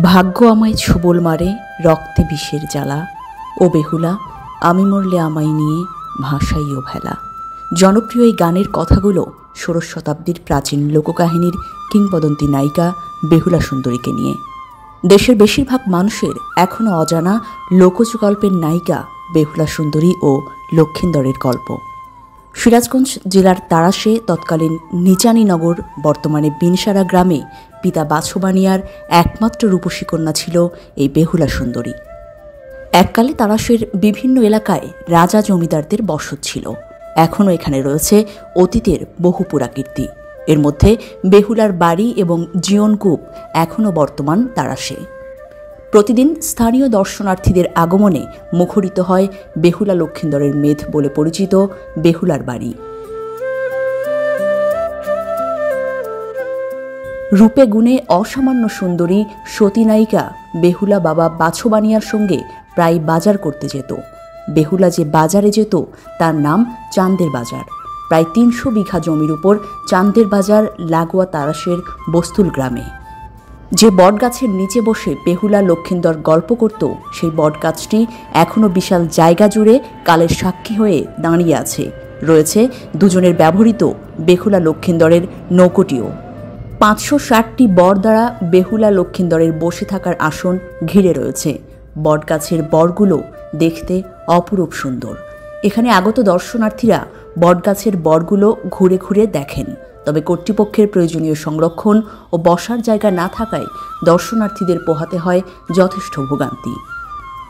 ভাগ্য আমায় ছোবল মারে রক্তে বিষের জ্বালা, ও বেহুলা আমি মরলে আমায় নিয়ে ভাসাইও ভেলা। জনপ্রিয় এই গানের কথাগুলো ষোড়শ শতাব্দীর প্রাচীন লোককাহিনীর কিংবদন্তি নায়িকা বেহুলা সুন্দরীকে নিয়ে। দেশের বেশিরভাগ মানুষের এখনও অজানা লোকজ গল্পের নায়িকা বেহুলা সুন্দরী ও লক্ষিন্দরের গল্প। সিরাজগঞ্জ জেলার তাড়াশে তৎকালীন নিচানীনগর বর্তমানে বিনসারা গ্রামে পিতা বাছবানিয়ার একমাত্র রূপসী কন্যা ছিল এই বেহুলা সুন্দরী। এককালে তাড়াশের বিভিন্ন এলাকায় রাজা জমিদারদের বসত ছিল। এখনও এখানে রয়েছে অতীতের বহু পুরাকীর্তি। এর মধ্যে বেহুলার বাড়ি এবং জীবনকূপ এখনও বর্তমান তাড়াশে। প্রতিদিন স্থানীয় দর্শনার্থীদের আগমনে মুখরিত হয় বেহুলা লক্ষিন্দরের মেধ বলে পরিচিত বেহুলার বাড়ি। রূপে গুণে অসামান্য সুন্দরী সতী নায়িকা বেহুলা বাবা বাছবানিয়ার সঙ্গে প্রায় বাজার করতে যেত। বেহুলা যে বাজারে যেত তার নাম চাঁদের বাজার। প্রায় ৩০০ বিঘা জমির উপর চাঁদের বাজার লাগোয়া তাড়াশের বস্তুল গ্রামে। যে বটগাছের নিচে বসে বেহুলা লক্ষিন্দর গল্প করত, সেই বটগাছটি এখনও বিশাল জায়গা জুড়ে কালের সাক্ষী হয়ে দাঁড়িয়ে আছে। রয়েছে দুজনের ব্যবহৃত বেহুলা লক্ষিন্দরের নৌকোটিও। ৫৬০টি বর দ্বারা বেহুলা লক্ষিন্দরের বসে থাকার আসন ঘিরে রয়েছে। বটগাছের বরগুলো দেখতে অপরূপ সুন্দর। এখানে আগত দর্শনার্থীরা বটগাছের বরগুলো ঘুরে ঘুরে দেখেন। তবে কর্তৃপক্ষের প্রয়োজনীয় সংরক্ষণ ও বসার জায়গা না থাকায় দর্শনার্থীদের পোহাতে হয় যথেষ্ট ভোগান্তি।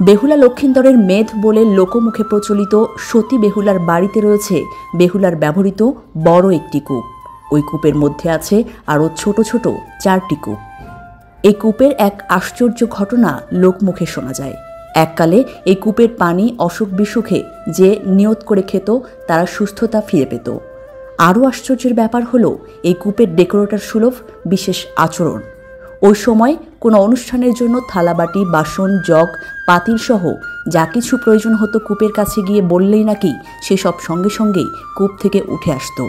বেহুলা লক্ষিন্দরের মেধ বলে লোকমুখে প্রচলিত সতী বেহুলার বাড়িতে রয়েছে বেহুলার ব্যবহৃত বড় একটি কূপ। ওই কূপের মধ্যে আছে আরও ছোট ছোট 4টি কূপ। এই কূপের এক আশ্চর্য ঘটনা লোকমুখে শোনা যায়। এককালে এই কূপের পানি অসুখ বিসুখে যে নিয়ত করে খেত তারা সুস্থতা ফিরে পেত। আরও আশ্চর্যের ব্যাপার হলো এই কূপের ডেকোরেটর সুলভ বিশেষ আচরণ। ওই সময় কোনো অনুষ্ঠানের জন্য থালাবাটি, বাসন, জগ, পাতিল সহ যা কিছু প্রয়োজন হতো কূপের কাছে গিয়ে বললেই নাকি সেসব সঙ্গে সঙ্গেই কূপ থেকে উঠে আসতো।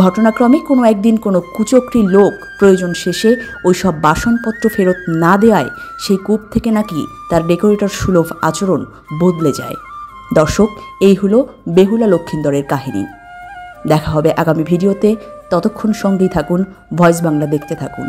ঘটনাক্রমে কোনো একদিন কোনো কুচক্রী লোক প্রয়োজন শেষে ওই সব বাসনপত্র ফেরত না দেওয়ায় সেই কূপ থেকে নাকি তার ডেকোরেটর সুলভ আচরণ বদলে যায়। দর্শক, এই হলো বেহুলা লক্ষিন্দরের কাহিনী। দেখা হবে আগামী ভিডিওতে। ততক্ষণ সঙ্গেই থাকুন, ভয়েস বাংলা দেখতে থাকুন।